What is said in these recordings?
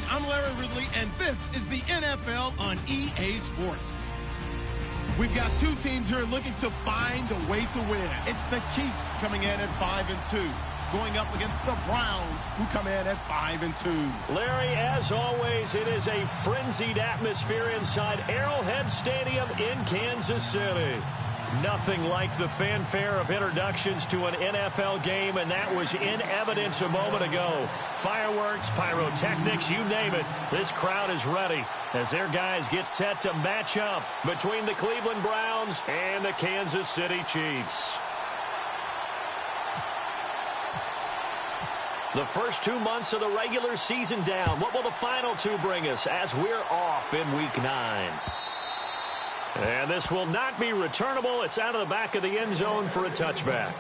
I'm Larry Ridley, and this is the NFL on EA Sports. We've got two teams here looking to find a way to win. It's the Chiefs coming in at 5-2, going up against the Browns, who come in at 5-2. Larry, as always, it is a frenzied atmosphere inside Arrowhead Stadium in Kansas City. Nothing like the fanfare of introductions to an NFL game, and that was in evidence a moment ago. Fireworks, pyrotechnics, you name it. This crowd is ready as their guys get set to match up between the Cleveland Browns and the Kansas City Chiefs. The first 2 months of the regular season down. What will the final two bring us as we're off in Week 9? And this will not be returnable. It's out of the back of the end zone for a touchback.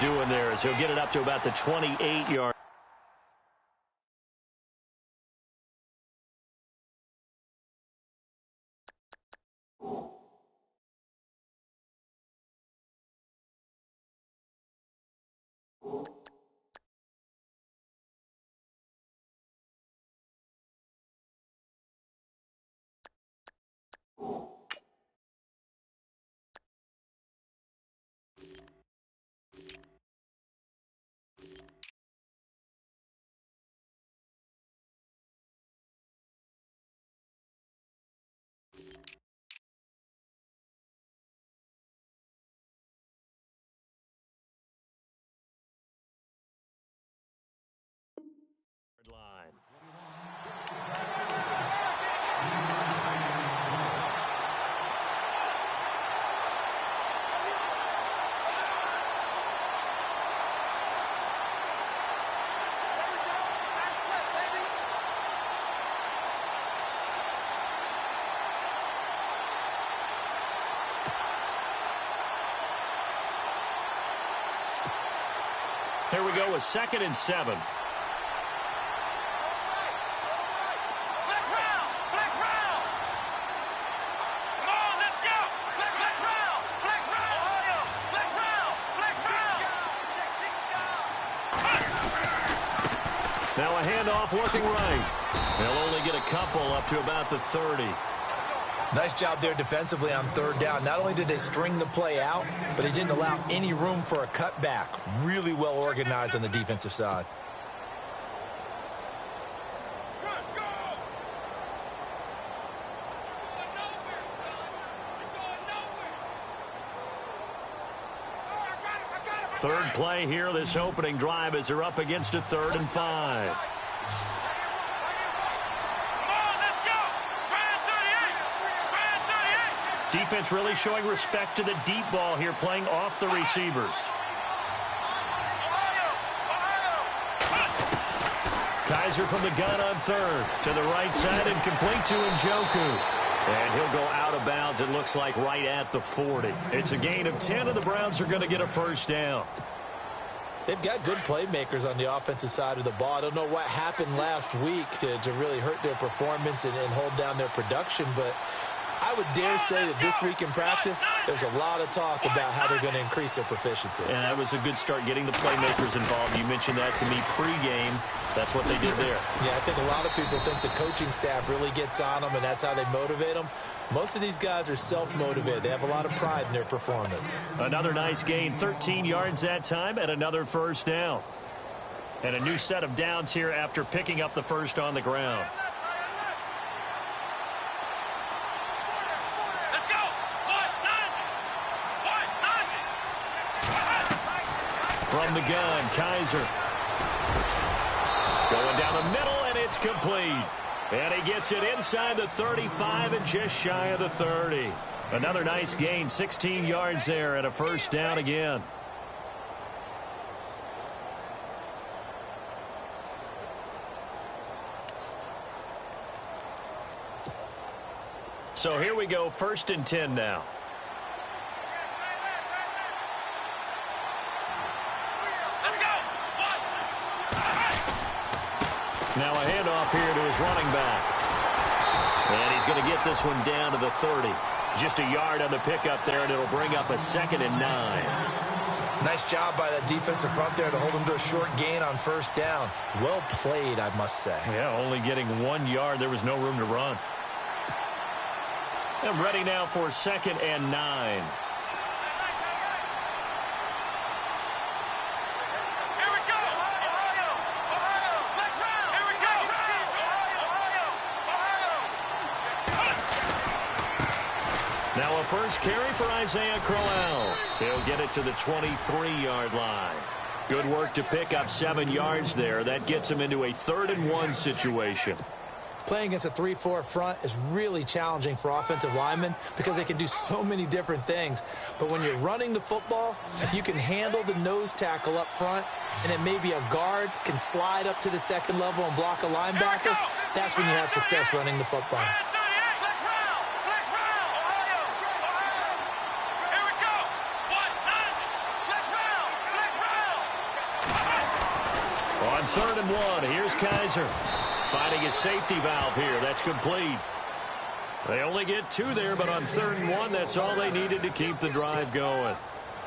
Doing there is he'll get it up to about the 28-yard. Line. Here we go with 2nd and 7. Now a handoff working right. They'll only get a couple up to about the 30. Nice job there defensively on 3rd down. Not only did they string the play out, but they didn't allow any room for a cutback. Really well organized on the defensive side. Third play here, this opening drive, as they're up against a 3rd and 5. Defense really showing respect to the deep ball here, playing off the receivers. Kaiser from the gun on 3rd. To the right side and complete to Njoku. And he'll go out of bounds, it looks like, right at the 40. It's a gain of 10, and the Browns are going to get a 1st down. They've got good playmakers on the offensive side of the ball. I don't know what happened last week to really hurt their performance and hold down their production, but I would dare say that this week in practice, there's a lot of talk about how they're going to increase their proficiency. And that was a good start, getting the playmakers involved. You mentioned that to me pregame. That's what they did there. Yeah, I think a lot of people think the coaching staff really gets on them, and that's how they motivate them. Most of these guys are self-motivated. They have a lot of pride in their performance. Another nice gain, 13 yards that time, and another 1st down. And a new set of downs here after picking up the 1st on the ground. From the gun, Kaiser. Going down the middle, and it's complete. And he gets it inside the 35 and just shy of the 30. Another nice gain, 16 yards there, and a 1st down again. So here we go, 1st and 10 now. Now a handoff here to his running back. And he's going to get this one down to the 30. Just a yard on the pickup there, and it'll bring up a 2nd and 9. Nice job by that defensive front there to hold him to a short gain on 1st down. Well played, I must say. Yeah, only getting 1 yard. There was no room to run. And ready now for 2nd and 9. Now a first carry for Isaiah Crowell. He'll get it to the 23-yard line. Good work to pick up 7 yards there. That gets him into a 3rd and 1 situation. Playing against a 3-4 front is really challenging for offensive linemen because they can do so many different things. But when you're running the football, if you can handle the nose tackle up front, and it may be a guard can slide up to the 2nd level and block a linebacker, that's when you have success running the football. On 3rd and 1, here's Kaiser. Finding a safety valve here. That's complete. They only get 2 there, but on 3rd and 1, that's all they needed to keep the drive going.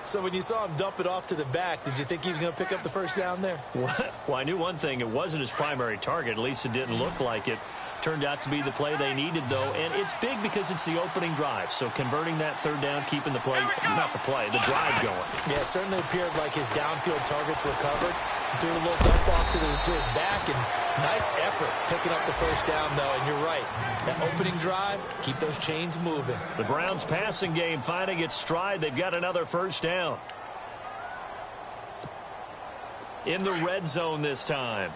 So when you saw him dump it off to the back, did you think he was going to pick up the 1st down there? Well, I knew one thing. It wasn't his primary target. At least it didn't look like it. Turned out to be the play they needed, though, and it's big because it's the opening drive. So converting that 3rd down, keeping the play, not the play, the drive going. Yeah, it certainly appeared like his downfield targets were covered. Threw a little dump off to his back, and nice effort picking up the 1st down, though. And you're right, that opening drive, keep those chains moving. The Browns' passing game finding its stride. They've got another 1st down. In the red zone this time.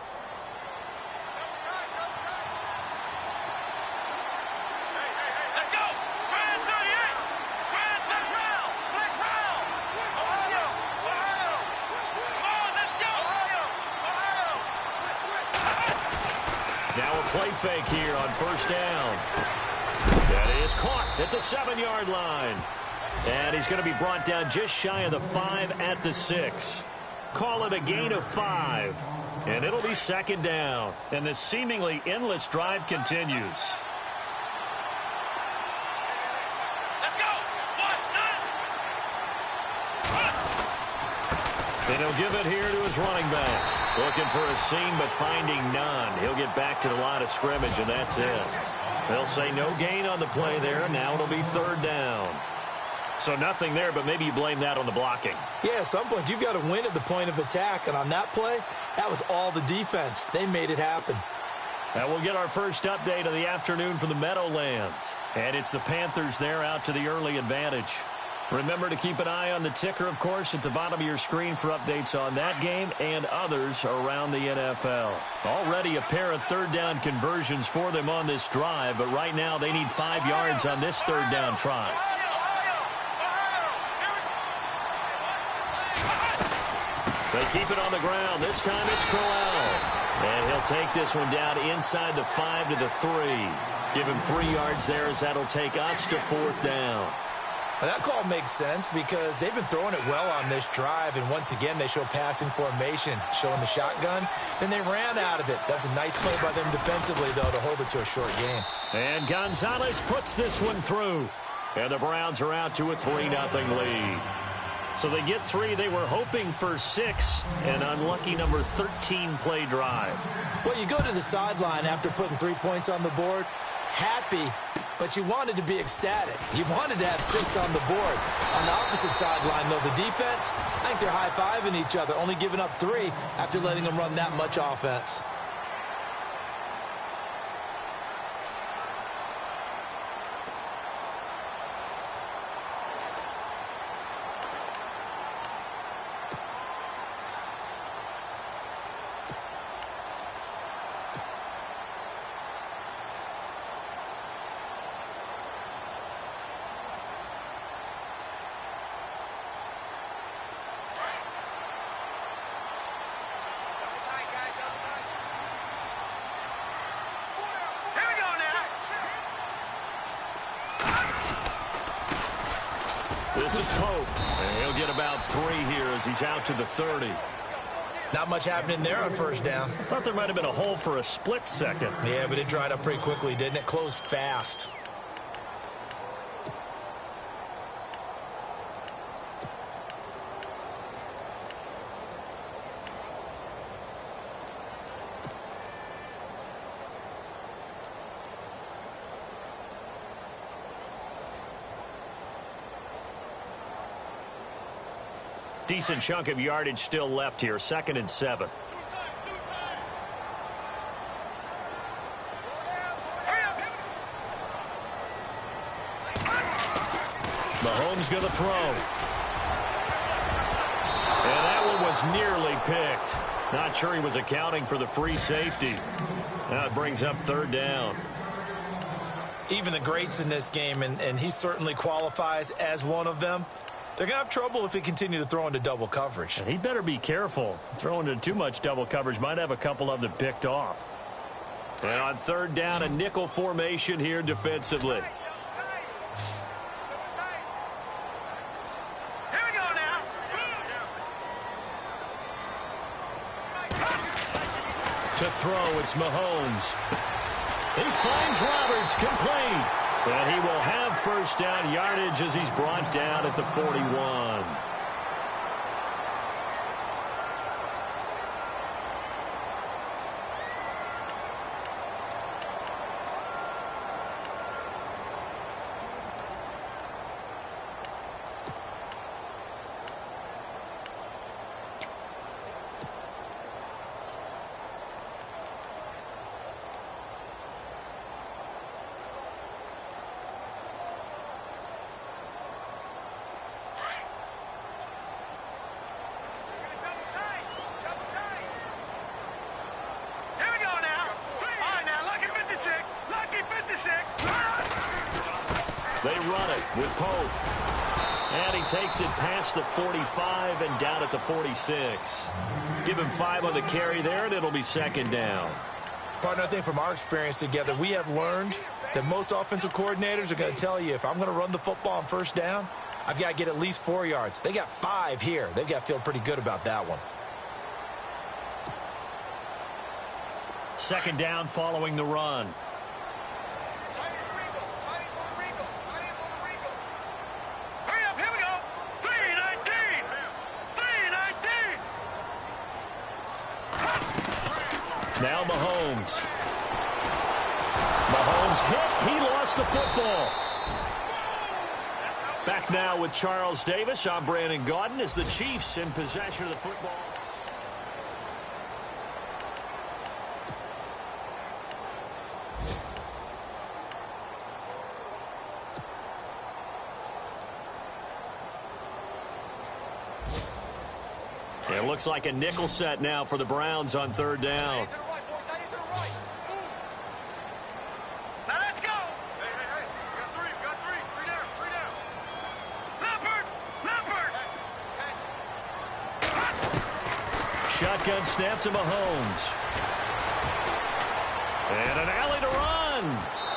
Now a play fake here on 1st down. That is caught at the 7-yard line. And he's going to be brought down just shy of the 5 at the 6. Call it a gain of 5. And it'll be 2nd down. And the seemingly endless drive continues. And he'll give it here to his running back. Looking for a seam, but finding none. He'll get back to the line of scrimmage, and that's it. They'll say no gain on the play there. Now it'll be 3rd down. So nothing there, but maybe you blame that on the blocking. Yeah, at some point, you've got to win at the point of attack. And on that play, that was all the defense. They made it happen. And we'll get our first update of the afternoon from the Meadowlands. And it's the Panthers there out to the early advantage. Remember to keep an eye on the ticker, of course, at the bottom of your screen for updates on that game and others around the NFL. Already a pair of 3rd down conversions for them on this drive, but right now they need 5 yards on this 3rd down try. They keep it on the ground. This time it's Crowell. And he'll take this one down inside the 5 to the 3. Give him 3 yards there as that'll take us to 4th down. Now that call makes sense because they've been throwing it well on this drive, and once again they show passing formation, showing the shotgun. Then they ran out of it. That was a nice play by them defensively, though, to hold it to a short gain. And Gonzalez puts this one through. And the Browns are out to a 3-0 lead. So they get 3. They were hoping for 6. An unlucky number 13 play drive. Well, you go to the sideline after putting 3 points on the board, happy, but you wanted to be ecstatic. You wanted to have 6 on the board. On the opposite sideline, though, the defense, I think they're high-fiving each other, only giving up 3 after letting them run that much offense. This is Pope. And he'll get about 3 here as he's out to the 30. Not much happening there on first down. Thought there might have been a hole for a split second. Yeah, but it dried up pretty quickly, didn't it? Closed fast. Decent chunk of yardage still left here. 2nd and 7. Mahomes going to throw. And that one was nearly picked. Not sure he was accounting for the free safety. Now it brings up 3rd down. Even the greats in this game, and he certainly qualifies as one of them, they're going to have trouble if they continue to throw into double coverage. And he better be careful. Throwing into too much double coverage might have a couple of them picked off. And on 3rd down, a nickel formation here defensively. To throw, it's Mahomes. He finds Roberts, complete. And he will have 1st down yardage as he's brought down at the 41. They run it with Pope. And he takes it past the 45 and down at the 46. Give him 5 on the carry there, and it'll be 2nd down. Partner, I think from our experience together, we have learned that most offensive coordinators are going to tell you, if I'm going to run the football on 1st down, I've got to get at least 4 yards. They got 5 here. They've got to feel pretty good about that one. 2nd down following the run. Now Mahomes. Mahomes hit. He lost the football. Back now with Charles Davis. I'm Brandon Gaudin as the Chiefs in possession of the football. It looks like a nickel set now for the Browns on 3rd down. Shotgun snap to Mahomes. And an alley to run.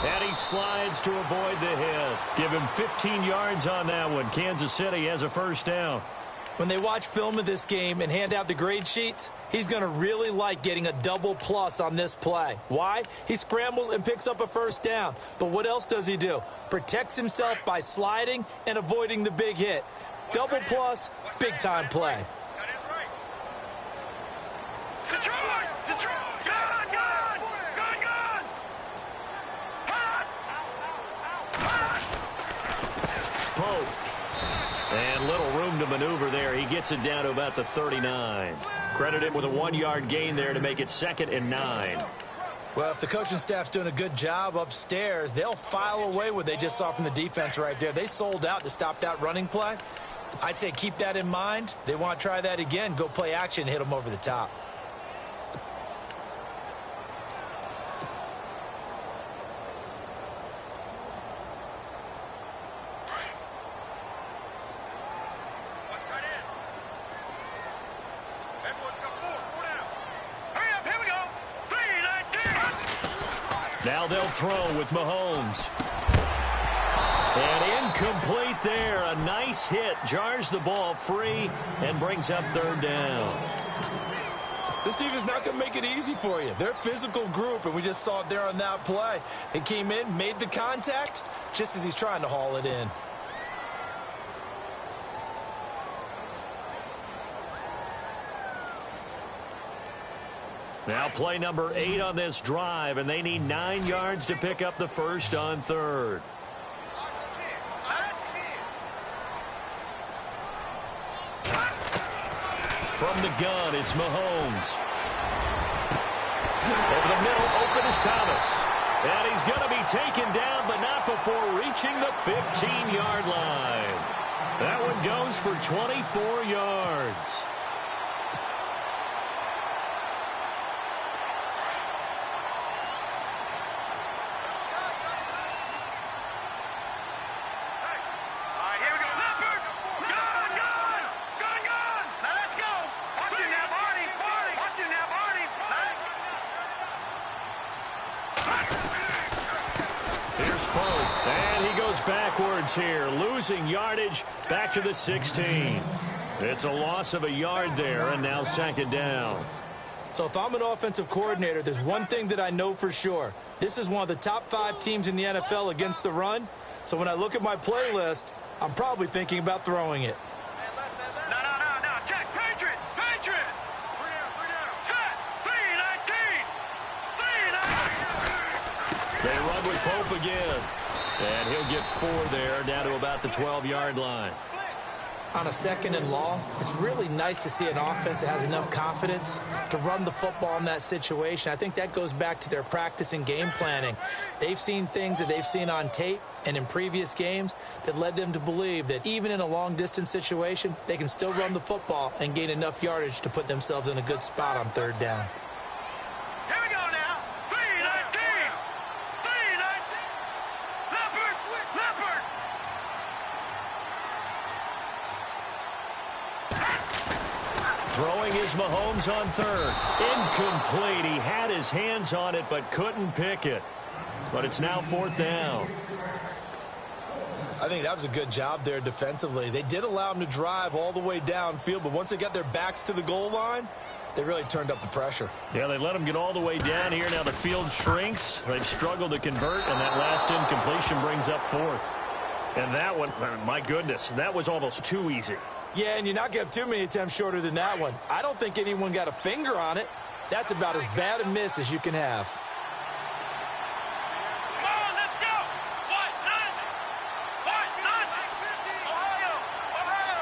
And he slides to avoid the hit. Give him 15 yards on that one. Kansas City has a 1st down. When they watch film of this game and hand out the grade sheets, he's going to really like getting a double plus on this play. Why? He scrambles and picks up a 1st down. But what else does he do? Protects himself by sliding and avoiding the big hit. Double plus, big-time play. Pope. And little room to maneuver there. He gets it down to about the 39. Credit him with a 1-yard gain there to make it 2nd and 9. Well, if the coaching staff's doing a good job upstairs, they'll file away what they just saw from the defense right there. They sold out to stop that running play. I'd say keep that in mind. They want to try that again. Go play action, hit them over the top. Now they'll throw with Mahomes. And incomplete there. A nice hit. Jars the ball free and brings up third down. This team is not going to make it easy for you. They're a physical group, and we just saw it there on that play. He came in, made the contact, just as he's trying to haul it in. Now play number 8 on this drive, and they need 9 yards to pick up the first on third. From the gun, it's Mahomes. Over the middle, open is Thomas. And he's going to be taken down, but not before reaching the 15-yard line. That one goes for 24 yards. And he goes backwards here, losing yardage back to the 16. It's a loss of a yard there, and now second down. So if I'm an offensive coordinator, there's one thing that I know for sure. This is one of the top 5 teams in the NFL against the run. So when I look at my playlist, I'm probably thinking about throwing it. No. Check. Patriot. Set. 3-19. They run with Pope again. And he'll get 4 there, down to about the 12-yard line. On a second and long, it's really nice to see an offense that has enough confidence to run the football in that situation. I think that goes back to their practice and game planning. They've seen things that they've seen on tape and in previous games that led them to believe that even in a long-distance situation, they can still run the football and gain enough yardage to put themselves in a good spot on third down. Here we go now. 3-19. Leopard. Throwing is Mahomes on third. Incomplete. He had his hands on it but couldn't pick it. But it's now fourth down. I think that was a good job there defensively. They did allow him to drive all the way downfield, but once they got their backs to the goal line, they really turned up the pressure. Yeah, they let him get all the way down here. Now the field shrinks. They've struggled to convert, and that last incompletion brings up fourth. And that one, my goodness, that was almost too easy. Yeah, and you're not going to have too many attempts shorter than that one. I don't think anyone got a finger on it. That's about as bad a miss as you can have. Come on, let's go. What? None. Ohio. Black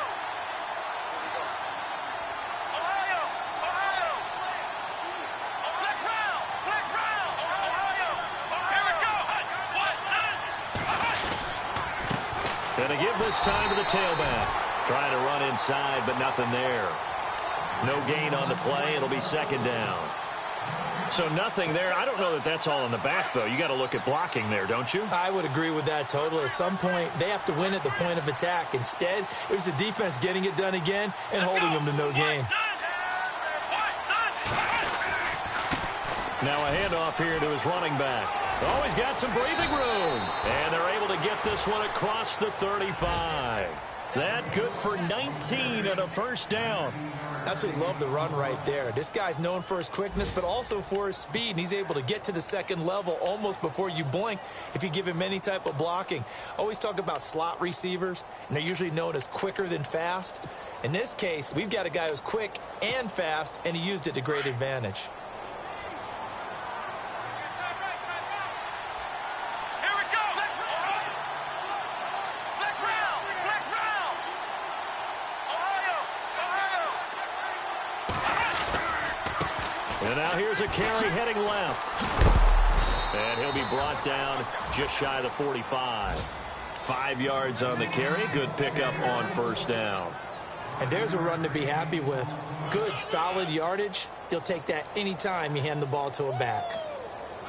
round. Ohio. Here we go. What? None. Gonna give this time to the tailback. Trying to run inside, but nothing there. No gain on the play. It'll be second down. So nothing there. I don't know that that's all in the back, though. You got to look at blocking there, don't you? I would agree with that totally. At some point, they have to win at the point of attack. Instead, it was the defense getting it done again and holding them to no gain. Now a handoff here to his running back. Oh, he's got some breathing room. And they're able to get this one across the 35. That good for 19 and a first down. Absolutely love the run right there. This guy's known for his quickness, but also for his speed. And he's able to get to the second level almost before you blink if you give him any type of blocking. Always talk about slot receivers, and they're usually known as quicker than fast. In this case, we've got a guy who's quick and fast, and he used it to great advantage. And now here's a carry heading left. And he'll be brought down just shy of the 45. 5 yards on the carry. Good pickup on first down. And there's a run to be happy with. Good, solid yardage. You'll take that anytime you hand the ball to a back.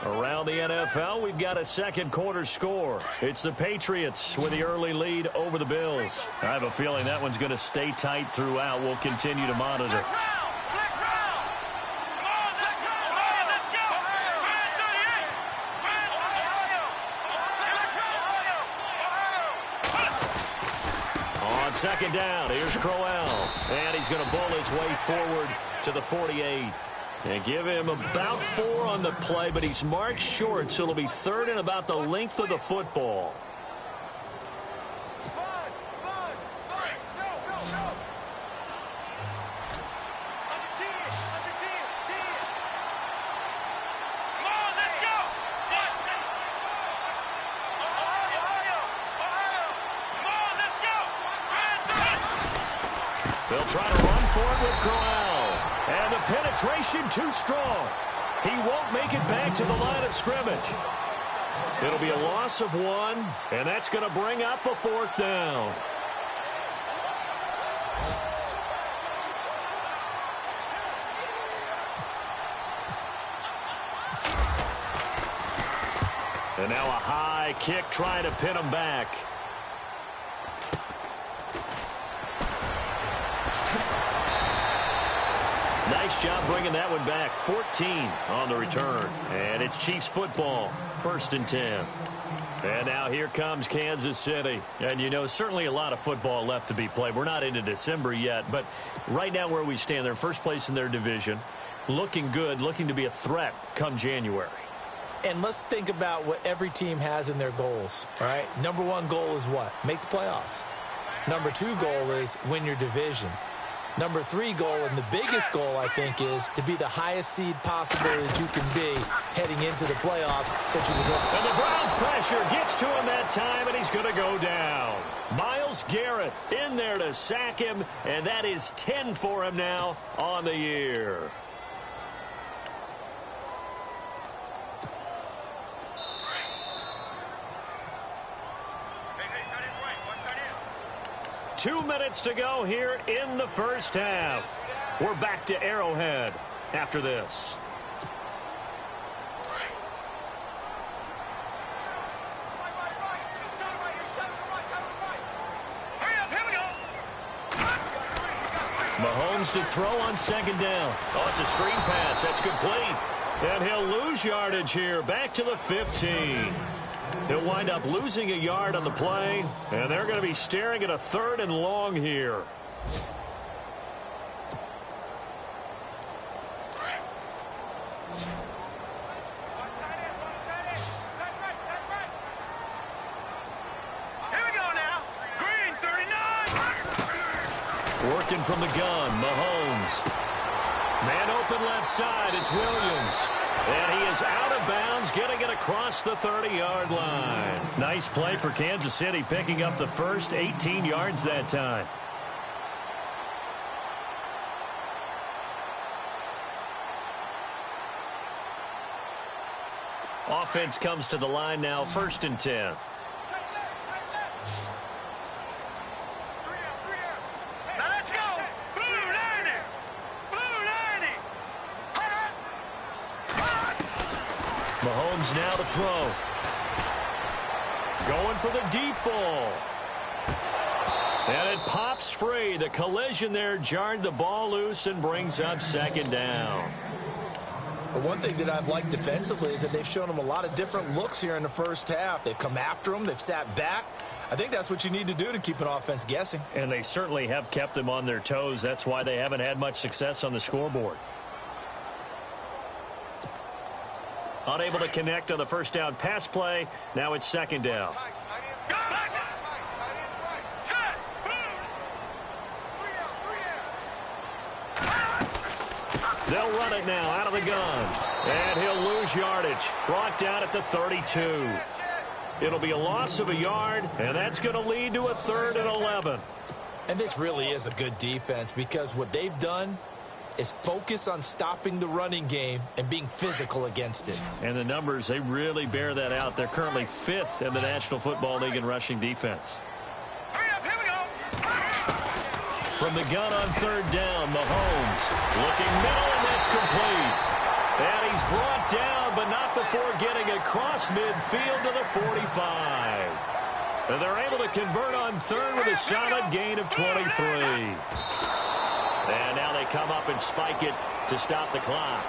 Around the NFL, we've got a second quarter score. It's the Patriots with the early lead over the Bills. I have a feeling that one's going to stay tight throughout. We'll continue to monitor. On second down, here's Crowell. And he's going to bull his way forward to the 48. And give him about 4 on the play, but he's marked short, so it'll be third and about the length of the football. They'll try to run for it with Crowell. And the penetration too strong. He won't make it back to the line of scrimmage. It'll be a loss of 1, and that's going to bring up a 4th down. And now a high kick trying to pin him back. Nice job bringing that one back. 14 on the return. And it's Chiefs football. 1st and 10. And now here comes Kansas City. And, you know, certainly a lot of football left to be played. We're not into December yet. But right now where we stand, they're first place in their division. Looking good, looking to be a threat come January. And let's think about what every team has in their goals, all right? Number 1 goal is what? Make the playoffs. Number 2 goal is win your division. Number 3 goal, and the biggest goal, I think, is to be the highest seed possible that you can be heading into the playoffs. So you can go. And the Browns pressure gets to him that time, and he's going to go down. Myles Garrett in there to sack him, and that is 10 for him now on the year. Two minutes to go here in the first half. We're back to Arrowhead after this. Mahomes to throw on second down. Oh, it's a screen pass. That's complete. And he'll lose yardage here. Back to the 15. He'll wind up losing a yard on the play, and they're going to be staring at a 3rd and long here. Here we go now. Green 39. Working from the gun, Mahomes. Man open left side, it's Williams. And he is out of bounds, getting it across the 30-yard line. Nice play for Kansas City, picking up the first 18 yards that time. Offense comes to the line now, 1st and 10. Now let's go. Blue 90. Blue 90. Mahomes now to throw. Going for the deep ball. And it pops free. The collision there jarred the ball loose and brings up second down. But one thing that I've liked defensively is that they've shown them a lot of different looks here in the first half. They've come after them. They've sat back. I think that's what you need to do to keep an offense guessing. And they certainly have kept them on their toes. That's why they haven't had much success on the scoreboard. Unable to connect on the first down pass play. Now it's second down. They'll run it now out of the gun. And he'll lose yardage. Brought down at the 32. It'll be a loss of a yard, and that's going to lead to a 3rd and 11. And this really is a good defense because what they've done is focus on stopping the running game and being physical against it. And the numbers, they really bear that out. They're currently 5th in the National Football League in rushing defense. Hurry up, here we go. From the gun on 3rd down, Mahomes looking middle, and that's complete. And he's brought down, but not before getting across midfield to the 45. And they're able to convert on 3rd with a solid gain of 23. And now they come up and spike it to stop the clock.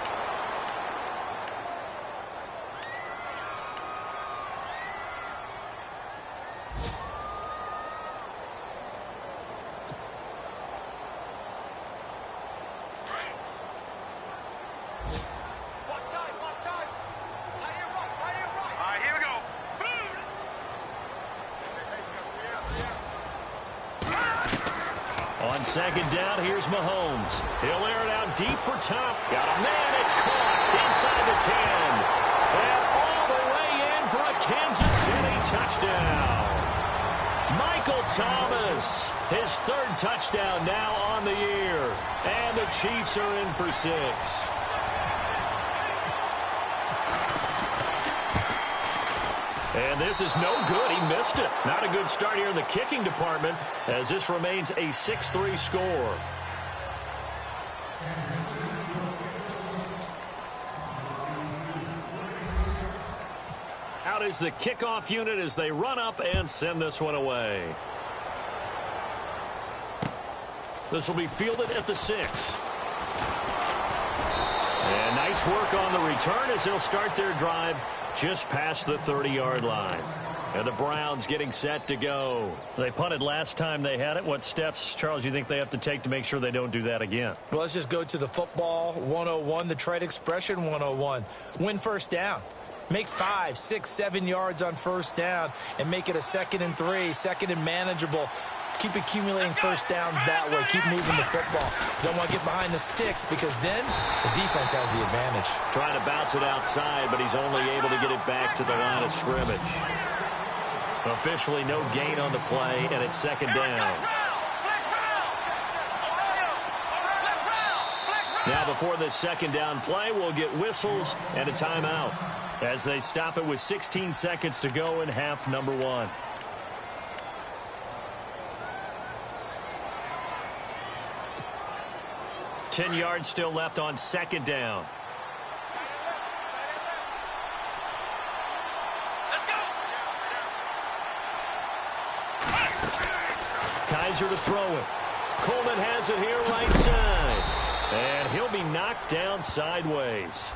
On second down, here's Mahomes. He'll air it out deep for Tom. Got a man. It's caught inside the 10. And all the way in for a Kansas City touchdown. Michael Thomas, his third touchdown now on the year. And the Chiefs are in for 6. And this is no good. He missed it. Not a good start here in the kicking department as this remains a 6-3 score. Out is the kickoff unit as they run up and send this one away. This will be fielded at the 6. And nice work on the return as they'll start their drive just past the 30-yard line. And the Browns getting set to go. They punted last time they had it. What steps, Charles, you think they have to take to make sure they don't do that again? Well, let's just go to the football 101, the trade expression 101. Win first down. Make 5, 6, 7 yards on first down and make it a 2nd and 3, 2nd and manageable. Keep accumulating first downs that way. Keep moving the football. You don't want to get behind the sticks because then the defense has the advantage. Trying to bounce it outside, but he's only able to get it back to the line of scrimmage. Officially no gain on the play, and it's second down. Now before this second down play, we'll get whistles and a timeout as they stop it with 16 seconds to go in half number 1. Ten yards still left on second down. Kaiser to throw it. Coleman has it here right side. And he'll be knocked down sideways.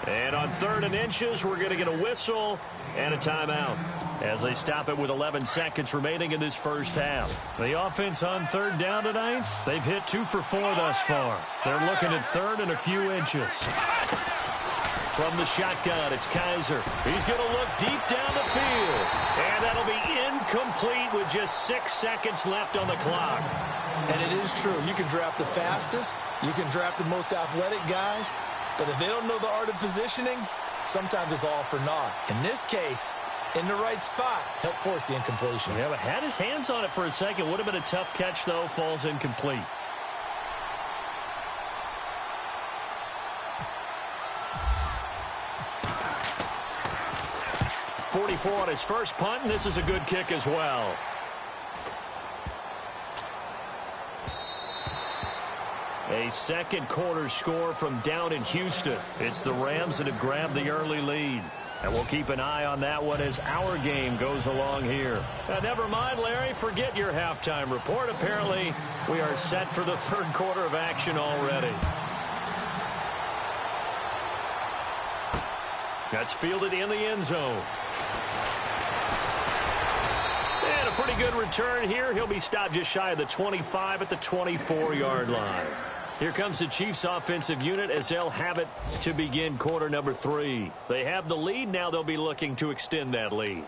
And on 3rd and inches, we're going to get a whistle and a timeout as they stop it with 11 seconds remaining in this first half. The offense on 3rd down tonight, they've hit 2 for 4 thus far. They're looking at 3rd and a few inches. From the shotgun, it's Kaiser. He's going to look deep down the field. And that'll be incomplete with just 6 seconds left on the clock. And it is true. You can draft the fastest. You can draft the most athletic guys. But if they don't know the art of positioning, sometimes it's all for naught. In this case, in the right spot, help force the incompletion. Yeah, but had his hands on it for a second. Would have been a tough catch, though. Falls incomplete. .44 on his first punt, and this is a good kick as well. A second quarter score from down in Houston. It's the Rams that have grabbed the early lead. And we'll keep an eye on that one as our game goes along here. Never mind, Larry, forget your halftime report. Apparently, we are set for the 3rd quarter of action already. That's fielded in the end zone. And a pretty good return here. He'll be stopped just shy of the 25 at the 24-yard line. Here comes the Chiefs offensive unit as they'll have it to begin quarter number 3. They have the lead. Now they'll be looking to extend that lead.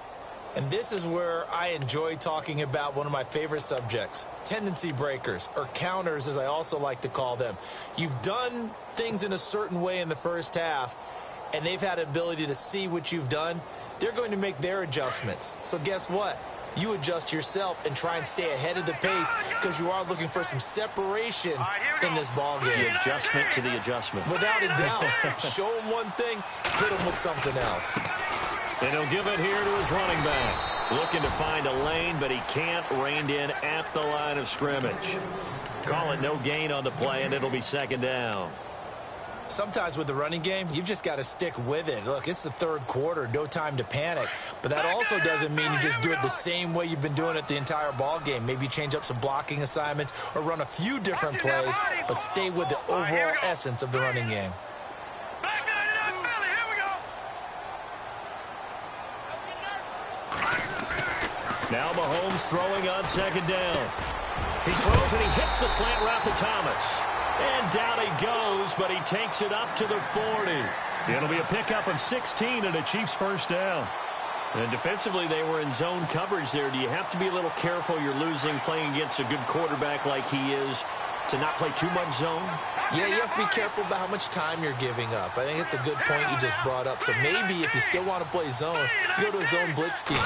And this is where I enjoy talking about one of my favorite subjects, tendency breakers, or counters as I also like to call them. You've done things in a certain way in the first half, and they've had the ability to see what you've done. They're going to make their adjustments. So guess what? You adjust yourself and try and stay ahead of the pace because you are looking for some separation in this ball game. The adjustment to the adjustment. Without a doubt. Show him one thing, hit him with something else. And he'll give it here to his running back. Looking to find a lane, but he can't. Reined in at the line of scrimmage. Call it no gain on the play, and it'll be second down. Sometimes with the running game, you've just got to stick with it. Look, it's the 3rd quarter, no time to panic. But that also doesn't mean you just do it the same way you've been doing it the entire ball game. Maybe change up some blocking assignments or run a few different plays, but stay with the overall essence of the running game. Now Mahomes throwing on second down. He throws and he hits the slant route to Thomas. And down he goes, but he takes it up to the 40. It'll be a pickup of 16 and a Chiefs first down. And defensively, they were in zone coverage there. Do you have to be a little careful? You're losing playing against a good quarterback like he is to not play too much zone? Yeah, you have to be careful about how much time you're giving up. I think it's a good point you just brought up. So maybe if you still want to play zone, you go to a zone blitz scheme.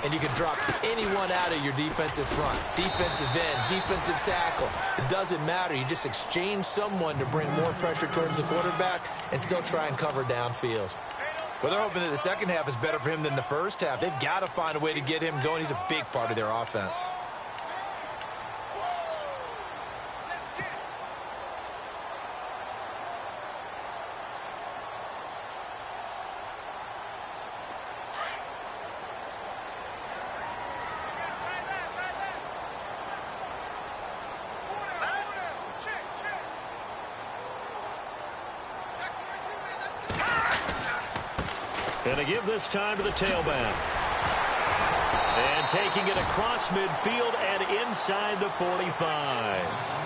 And you can drop anyone out of your defensive front, defensive end, defensive tackle. It doesn't matter. You just exchange someone to bring more pressure towards the quarterback and still try and cover downfield. Well, they're hoping that the second half is better for him than the first half. They've got to find a way to get him going. He's a big part of their offense. And they give this time to the tailback. And taking it across midfield and inside the 45.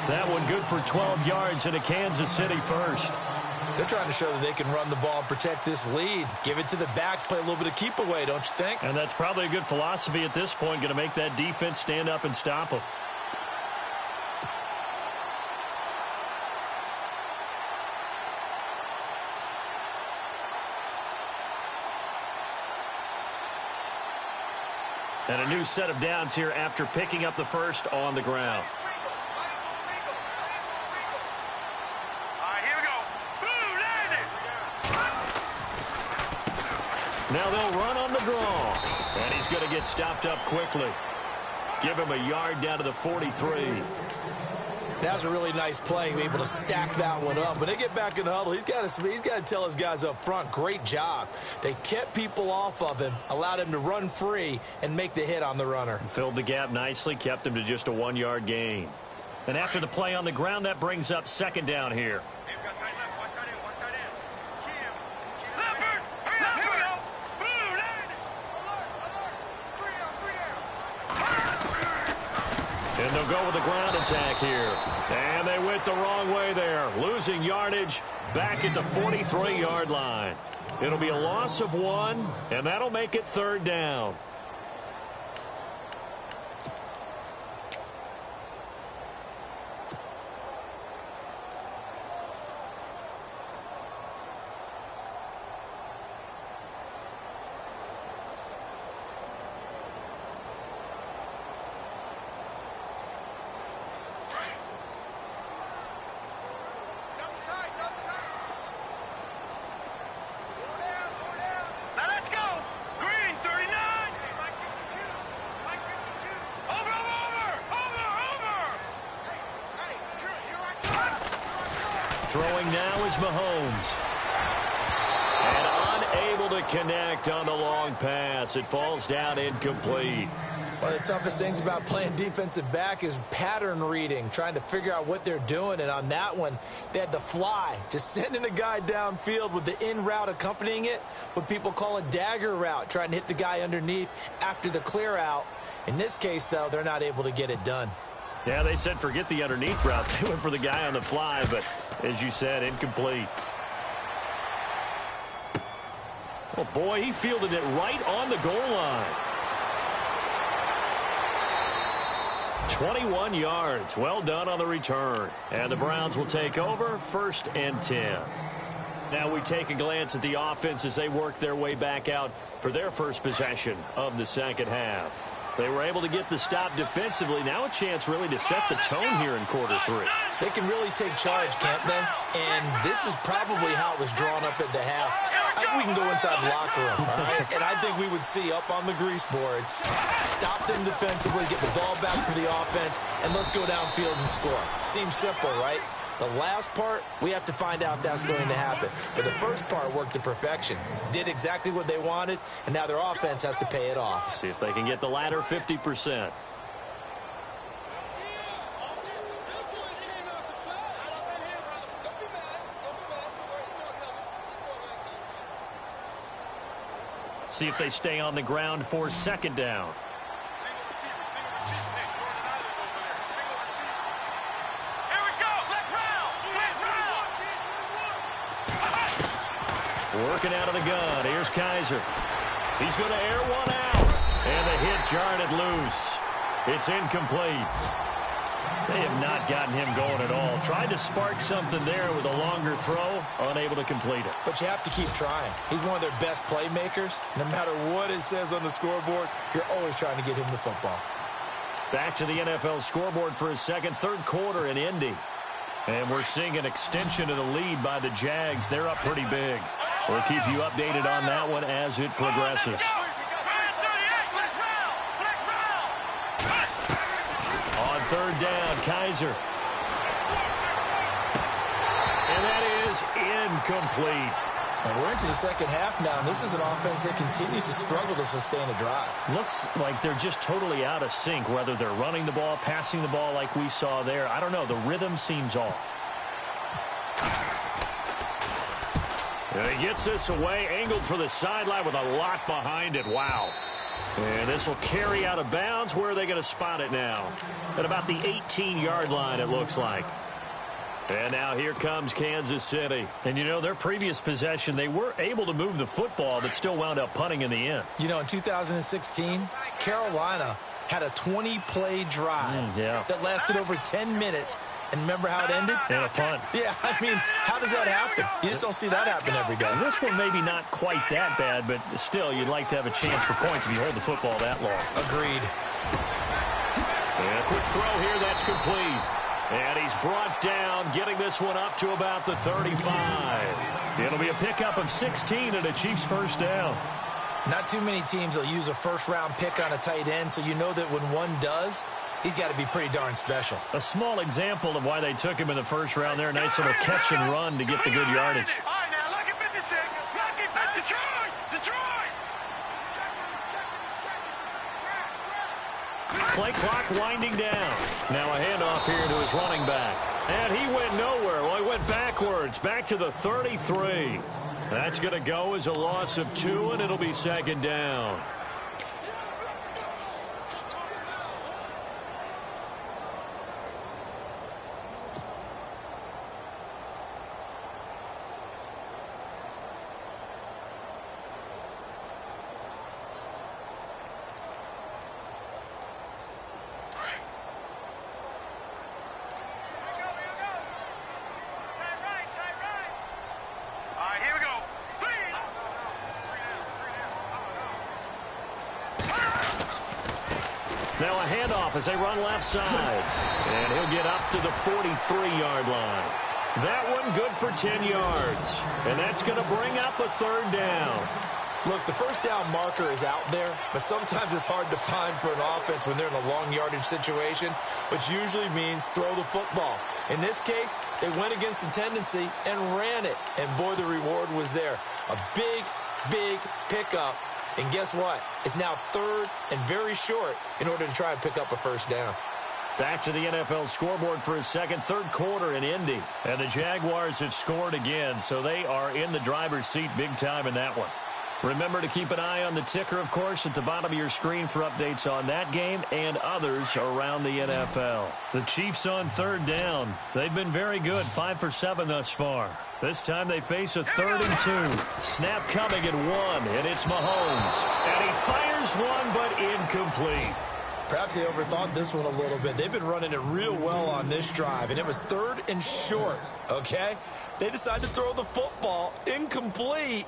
That one good for 12 yards into Kansas City first. They're trying to show that they can run the ball and protect this lead. Give it to the backs, play a little bit of keep away, don't you think? And that's probably a good philosophy at this point, going to make that defense stand up and stop them. And a new set of downs here after picking up the first on the ground. All right, here we go. Boom, landed. Now they'll run on the draw. And he's going to get stopped up quickly. Give him a yard down to the 43. That was a really nice play, able to stack that one up. When they get back in the huddle, he's got to tell his guys up front, great job. They kept people off of him, allowed him to run free and make the hit on the runner. Filled the gap nicely, kept him to just a 1-yard gain. And after the play on the ground, that brings up second down here. And they'll go with the ground attack here. And they went the wrong way there. Losing yardage back at the 43-yard line. It'll be a loss of 1, and that'll make it third down. Throwing now is Mahomes. And unable to connect on the long pass. It falls down incomplete. One of the toughest things about playing defensive back is pattern reading, trying to figure out what they're doing. And on that one, they had the fly, just sending a guy downfield with the in route accompanying it, what people call a dagger route, trying to hit the guy underneath after the clear out. In this case, though, they're not able to get it done. Yeah, they said forget the underneath route. They went for the guy on the fly, but as you said, incomplete. Oh, boy, he fielded it right on the goal line. 21 yards. Well done on the return. And the Browns will take over 1st and 10. Now we take a glance at the offense as they work their way back out for their first possession of the second half. They were able to get the stop defensively. Now a chance really to set the tone here in quarter 3. They can really take charge, can't they? And this is probably how it was drawn up at the half. I think we can go inside the locker room, all right? And I think we would see up on the grease boards, stop them defensively, get the ball back for the offense, and let's go downfield and score. Seems simple, right? The last part, we have to find out if that's going to happen. But the first part worked to perfection. Did exactly what they wanted, and now their offense has to pay it off. See if they can get the latter 50%. See if they stay on the ground for second down. Working out of the gun. Here's Kaiser. He's going to air one out. And the hit jarred it loose. It's incomplete. They have not gotten him going at all. Tried to spark something there with a longer throw, unable to complete it. But you have to keep trying. He's one of their best playmakers. No matter what it says on the scoreboard, you're always trying to get him the football. Back to the NFL scoreboard for his second, third quarter in Indy. And we're seeing an extension of the lead by the Jags. They're up pretty big. We'll keep you updated on that one as it progresses. On third down, Kaiser. And that is incomplete. And we're into the second half now, and this is an offense that continues to struggle to sustain a drive. Looks like they're just totally out of sync, whether they're running the ball, passing the ball like we saw there. I don't know. The rhythm seems off. And he gets this away, angled for the sideline with a lot behind it. Wow. And this will carry out of bounds. Where are they going to spot it now? At about the 18-yard line, it looks like. And now here comes Kansas City. And, you know, their previous possession, they were able to move the football, but still wound up punting in the end. You know, in 2016, Carolina had a 20-play drive that lasted over 10 minutes. And remember how it ended? And a punt. Yeah, I mean, how does that happen? You just don't see that happen every day. This one maybe not quite that bad, but still, you'd like to have a chance for points if you hold the football that long. Agreed. And a quick throw here, that's complete. And he's brought down, getting this one up to about the 35. It'll be a pickup of 16 and a Chiefs first down. Not too many teams will use a first-round pick on a tight end, so you know that when one does, he's got to be pretty darn special. A small example of why they took him in the first round there. Nice little catch and run to get the good yardage. All right, now, look at 56. Look at Detroit! Detroit! Play clock winding down. Now a handoff here to his running back. And he went nowhere. Well, he went backwards, back to the 33. That's going to go as a loss of 2, and it'll be second down. Now a handoff as they run left side. And he'll get up to the 43-yard line. That one good for 10 yards. And that's going to bring up a third down. Look, the first down marker is out there, but sometimes it's hard to find for an offense when they're in a long yardage situation, which usually means throw the football. In this case, they went against the tendency and ran it. And boy, the reward was there. A big, big pickup. And guess what? It's now third and very short in order to try and pick up a first down. Back to the NFL scoreboard for his second, third quarter in Indy. And the Jaguars have scored again, so they are in the driver's seat big time in that one. Remember to keep an eye on the ticker, of course, at the bottom of your screen for updates on that game and others around the NFL. The Chiefs on third down. They've been very good, 5 for 7 thus far. This time they face a 3rd and 2. Snap coming at 1, and it's Mahomes. And he fires one, but incomplete. Perhaps they overthought this one a little bit. They've been running it real well on this drive, and it was 3rd and short, okay? They decided to throw the football incomplete.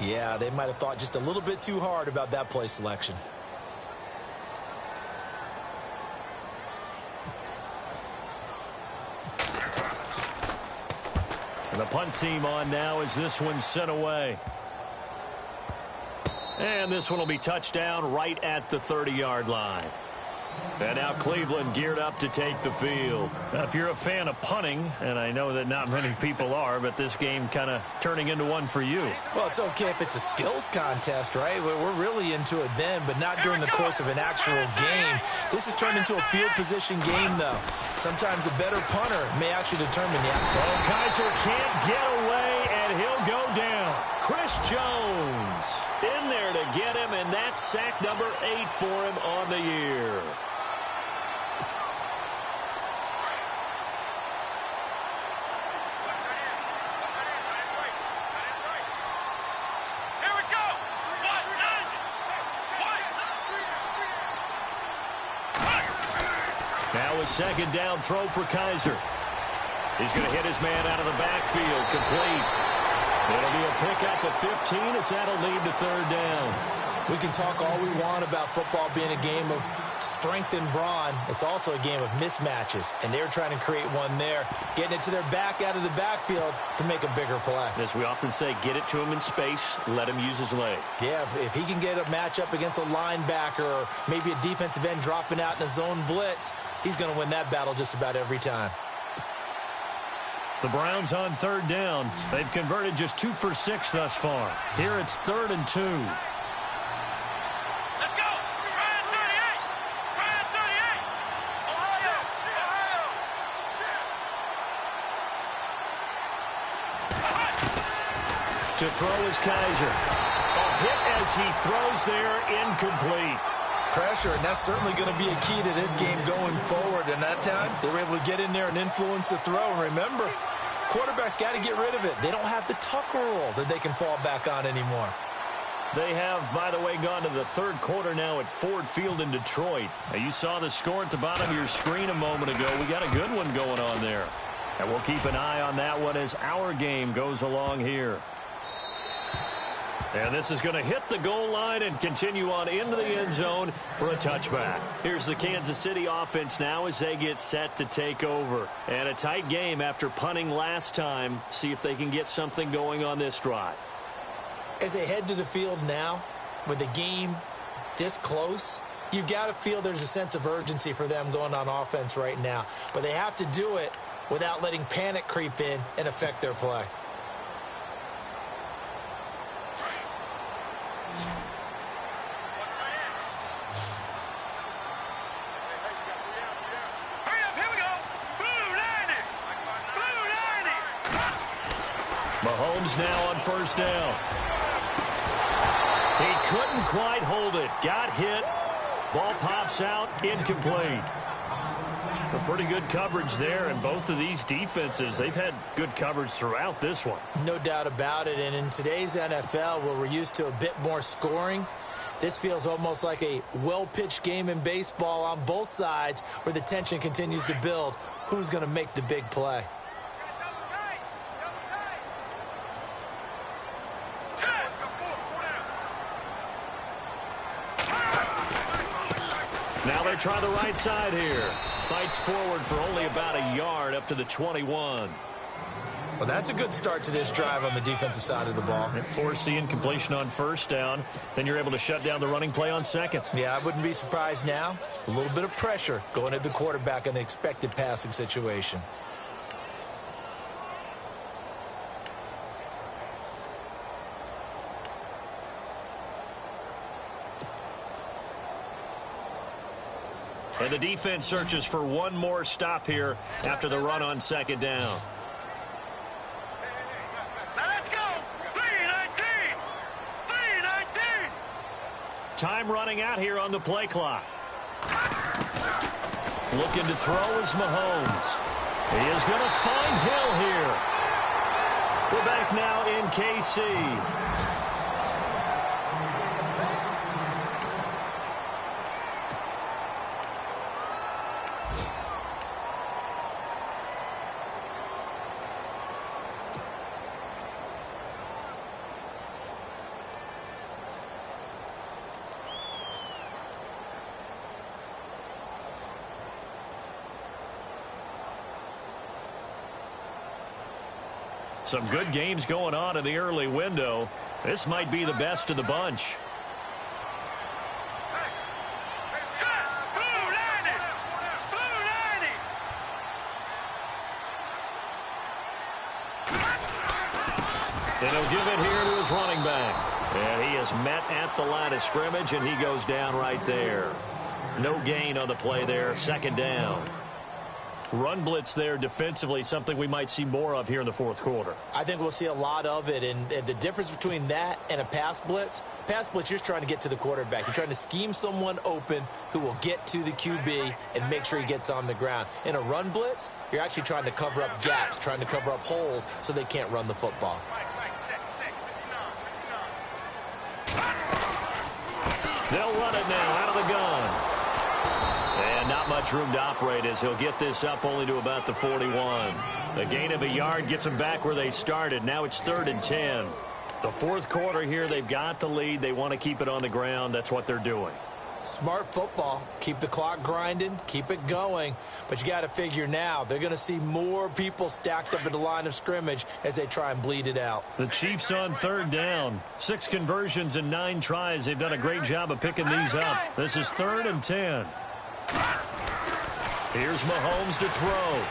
Yeah, they might have thought just a little bit too hard about that play selection. And the punt team on now as this one's sent away. And this one will be touchdown right at the 30-yard line. And now Cleveland geared up to take the field. Now, if you're a fan of punting, and I know that not many people are, but this game kind of turning into one for you. Well, it's okay if it's a skills contest, right? We're really into it then, but not during the course of an actual game. This has turned into a field position game, though. Sometimes a better punter may actually determine the outcome. Well, Kaiser can't get away, and he'll go down. Chris Jones in there to get him, and that's sack number 8 for him on the year. Here we go. 1, 9. Now a second down throw for Kaiser. He's going to hit his man out of the backfield. Complete. It'll be a pickup at 15 as that'll lead to third down. We can talk all we want about football being a game of strength and brawn. It's also a game of mismatches, and they're trying to create one there, getting it to their back out of the backfield to make a bigger play. As we often say, get it to him in space, let him use his leg. Yeah, if he can get a matchup against a linebacker or maybe a defensive end dropping out in a zone blitz, he's going to win that battle just about every time. The Browns on third down. They've converted just 2 for 6 thus far. Here it's 3rd and 2. To throw is Kaiser. A hit as he throws there, incomplete. Pressure, and that's certainly going to be a key to this game going forward. And that time, they were able to get in there and influence the throw. And remember, quarterbacks got to get rid of it. They don't have the Tucker rule that they can fall back on anymore. They have, by the way, gone to the third quarter now at Ford Field in Detroit. Now, you saw the score at the bottom of your screen a moment ago. We got a good one going on there. And we'll keep an eye on that one as our game goes along here. And this is going to hit the goal line and continue on into the end zone for a touchback. Here's the Kansas City offense now as they get set to take over. And a tight game after punting last time. See if they can get something going on this drive. As they head to the field now, with the game this close, you've got to feel there's a sense of urgency for them going on offense right now. But they have to do it without letting panic creep in and affect their play. Mahomes now on first down. He couldn't quite hold it. Got hit. Ball pops out. Incomplete. A pretty good coverage there, and both of these defenses, they've had good coverage throughout this one. No doubt about it, and in today's NFL, where we're used to a bit more scoring, this feels almost like a well-pitched game in baseball on both sides where the tension continues to build. Who's going to make the big play? Now they try the right side here. Fights forward for only about a yard up to the 21. Well, that's a good start to this drive on the defensive side of the ball. Force the incompletion on first down. Then you're able to shut down the running play on second. Yeah, I wouldn't be surprised now. A little bit of pressure going at the quarterback in an expected passing situation. And the defense searches for one more stop here after the run on second down. Let's go! 3:19! 3:19! Time running out here on the play clock. Looking to throw is Mahomes. He is going to find Hill here. We're back now in KC. Some good games going on in the early window. This might be the best of the bunch. And he'll give it here to his running back. And he is met at the line of scrimmage, and he goes down right there. No gain on the play there. Second down. Run blitz there defensively, something we might see more of here in the fourth quarter. I think we'll see a lot of it, and the difference between that and a pass blitz, you're just trying to get to the quarterback. You're trying to scheme someone open who will get to the QB and make sure he gets on the ground. In a run blitz, you're actually trying to cover up gaps, trying to cover up holes so they can't run the football. They'll run it now out of the gun. And not Not much room to operate as he'll get this up only to about the 41. A gain of a yard gets them back where they started. Now it's 3rd and 10. The fourth quarter here, they've got the lead. They want to keep it on the ground. That's what they're doing. Smart football. Keep the clock grinding. Keep it going. But you got to figure now, they're going to see more people stacked up at the line of scrimmage as they try and bleed it out. The Chiefs on 3rd down. 6 conversions and 9 tries. They've done a great job of picking these up. This is 3rd and 10. Here's Mahomes to throw.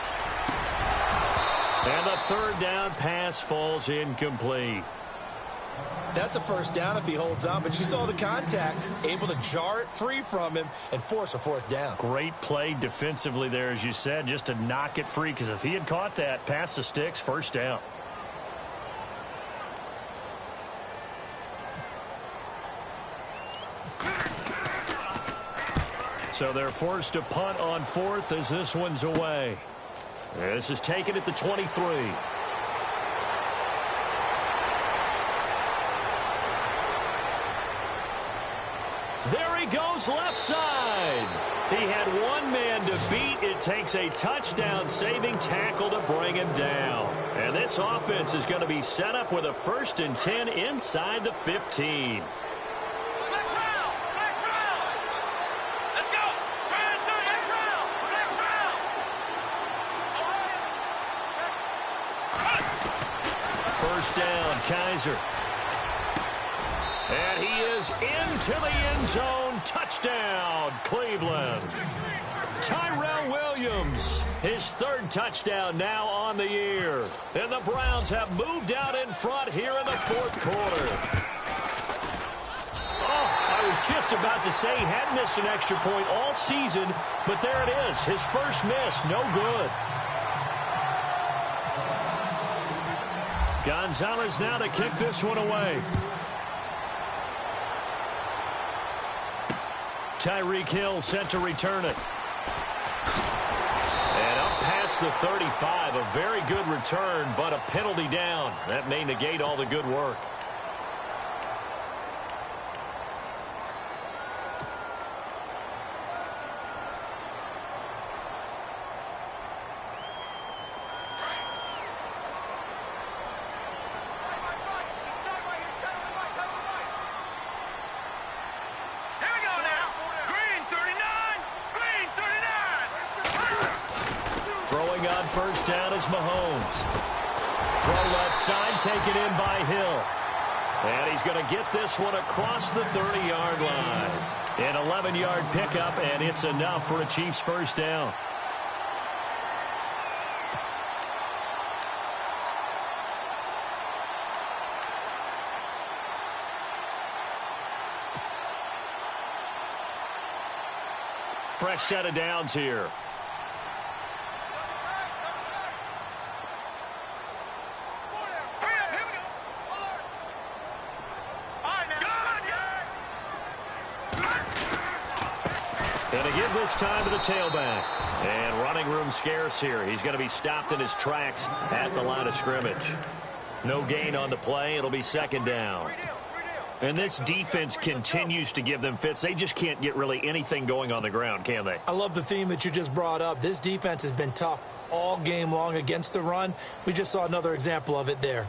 And the 3rd down pass falls incomplete. That's a first down if he holds on, but you saw the contact, able to jar it free from him and force a 4th down. Great play defensively there, as you said, just to knock it free, because if he had caught that, pass the sticks, 1st down. So they're forced to punt on 4th as this one's away. This is taken at the 23. There he goes left side. He had one man to beat. It takes a touchdown-saving tackle to bring him down. And this offense is going to be set up with a 1st and 10 inside the 15. First down, Kaiser. And he is into the end zone. Touchdown, Cleveland. Tyrell Williams, his 3rd touchdown now on the year. And the Browns have moved out in front here in the 4th quarter. Oh, I was just about to say he hadn't missed an extra point all season, but there it is, his first miss, no good. Gonzalez now to kick this one away. Tyreek Hill set to return it. And up past the 35, a very good return, but a penalty down. That may negate all the good work. First down is Mahomes. From left side, taken in by Hill. And he's going to get this one across the 30-yard line. An 11-yard pickup, and it's enough for a Chiefs first down. Fresh set of downs here. Going to give this time to the tailback. And running room scarce here. He's going to be stopped in his tracks at the line of scrimmage. No gain on the play. It'll be 2nd down. And this defense continues to give them fits. They just can't get really anything going on the ground, can they? I love the theme that you just brought up. This defense has been tough all game long against the run. We just saw another example of it there.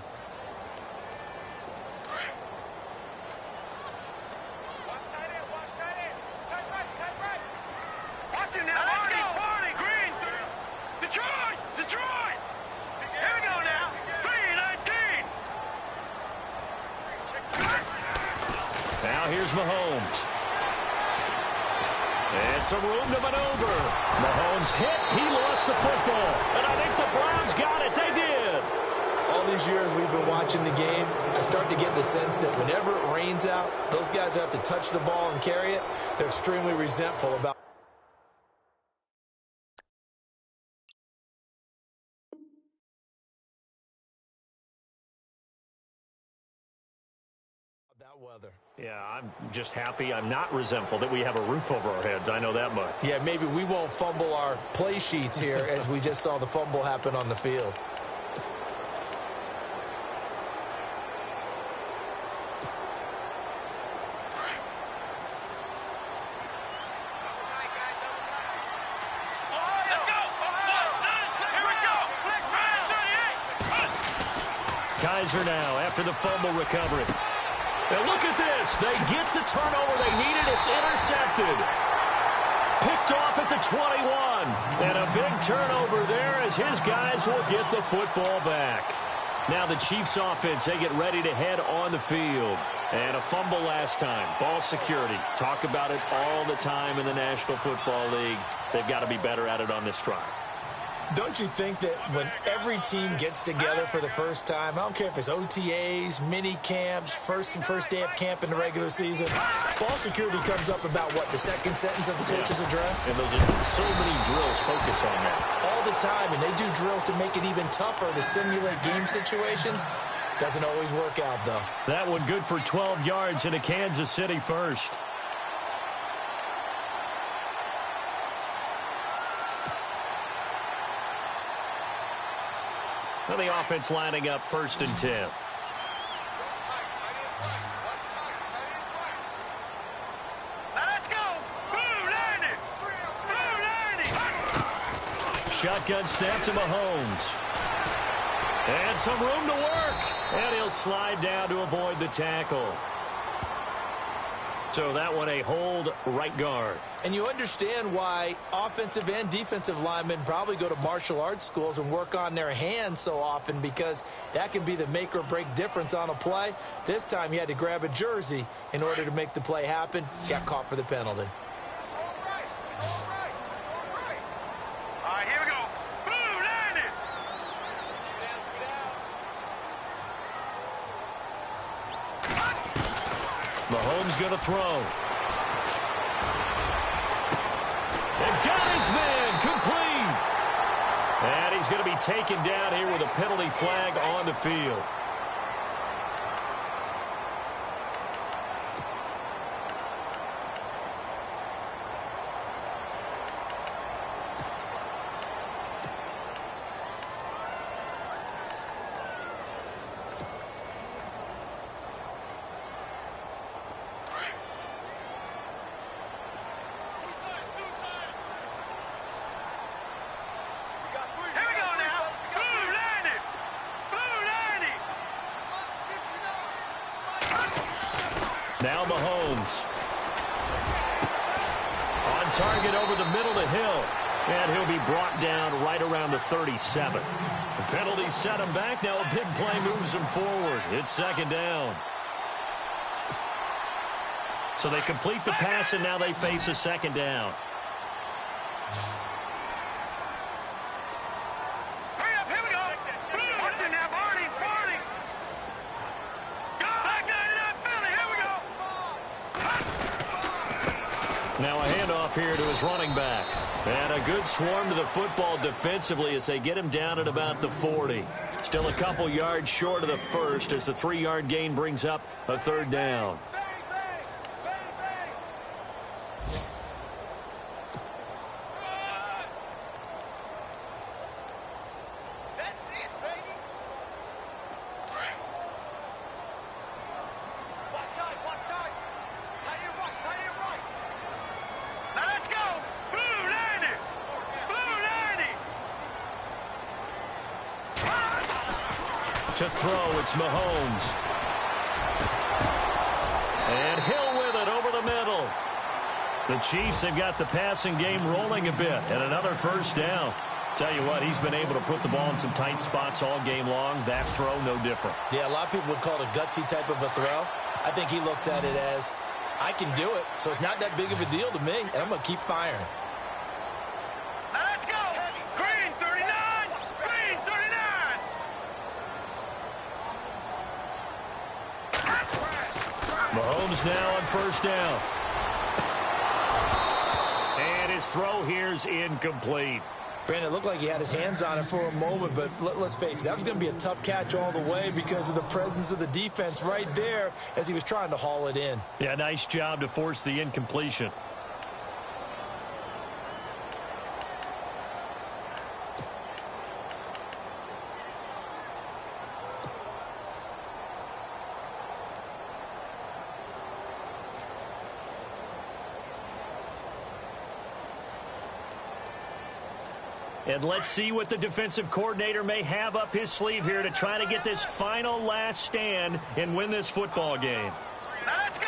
Here's Mahomes. And some room to maneuver. Mahomes hit. He lost the football. And I think the Browns got it. They did. All these years we've been watching the game, I start to get the sense that whenever it rains out, those guys who have to touch the ball and carry it, they're extremely resentful about that weather. Yeah, I'm just happy I'm not resentful that we have a roof over our heads. I know that much. Yeah, maybe we won't fumble our play sheets here as we just saw the fumble happen on the field. Kaiser now after the fumble recovery. And look at this. They get the turnover they needed. It's intercepted. Picked off at the 21. And a big turnover there as his guys will get the football back. Now the Chiefs offense, they get ready to head on the field. And a fumble last time. Ball security. Talk about it all the time in the National Football League. They've got to be better at it on this drive. Don't you think that when every team gets together for the first time, I don't care if it's OTAs, mini camps, first day of camp in the regular season, ball security comes up about what, the second sentence of the coach's address? And those are so many drills focus on that. All the time, and they do drills to make it even tougher to simulate game situations. Doesn't always work out, though. That one good for 12 yards into Kansas City first. Now the offense lining up 1st and 10. Let's go. Blue landing. Blue landing. Shotgun snap to Mahomes. And some room to work. And he'll slide down to avoid the tackle. So that one a hold right guard. And you understand why offensive and defensive linemen probably go to martial arts schools and work on their hands so often, because that can be the make or break difference on a play. This time he had to grab a jersey in order to make the play happen. Got caught for the penalty. All right, here we go. Blue landing. Mahomes going to throw. And got his man complete. And he's going to be taken down here with a penalty flag on the field. Now Mahomes. On target over the middle to Hill. And he'll be brought down right around the 37. The penalty set him back. Now a big play moves him forward. It's 2nd down. So they complete the pass, and now they face a 2nd down. Now a handoff here to his running back. And a good swarm to the football defensively as they get him down at about the 40. Still a couple yards short of the first as the 3-yard gain brings up a 3rd down. To throw, it's Mahomes. And Hill with it over the middle. The Chiefs have got the passing game rolling a bit, and another 1st down. Tell you what, he's been able to put the ball in some tight spots all game long. That throw, no different. Yeah, a lot of people would call it a gutsy type of a throw. I think he looks at it as, I can do it, so it's not that big of a deal to me, and I'm going to keep firing. Let's go. Green 39. Green 39. Mahomes now on 1st down. And his throw here's incomplete. Brandon, it looked like he had his hands on it for a moment, but let's face it, that was going to be a tough catch all the way because of the presence of the defense right there as he was trying to haul it in. Yeah, nice job to force the incompletion. And let's see what the defensive coordinator may have up his sleeve here to try to get this final last stand and win this football game. Let's go.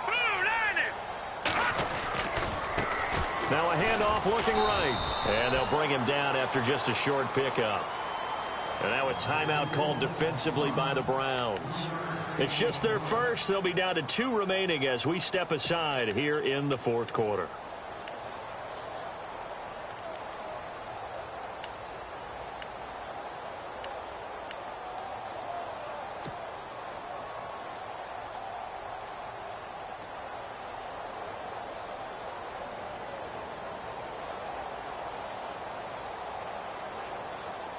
Blue line it. Now a handoff looking right. And they'll bring him down after just a short pickup. And now a timeout called defensively by the Browns. It's just their first. They'll be down to 2 remaining as we step aside here in the fourth quarter.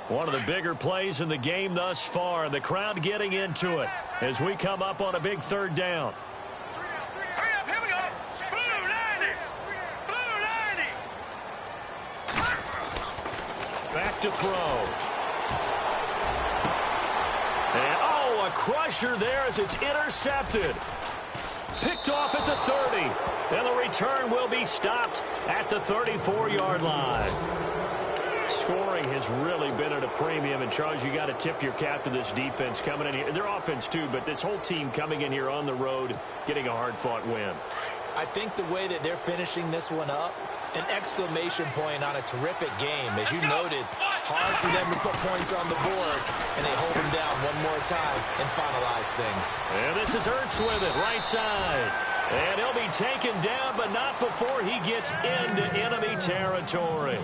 One of the bigger plays in the game thus far. The crowd getting into it as we come up on a big third down. Hurry up, here we go. Blue line it. Blue line it. Back to throw. And, oh, a crusher there as it's intercepted. Picked off at the 30. And the return will be stopped at the 34-yard line. Scoring has really been at a premium, and Charles, you got to tip your cap to this defense coming in here. Their offense too, but this whole team coming in here on the road, getting a hard-fought win. I think the way that they're finishing this one up, an exclamation point on a terrific game. As you noted, hard for them to put points on the board, and they hold them down one more time and finalize things. And this is Ertz with it, right side. And he'll be taken down, but not before he gets into enemy territory.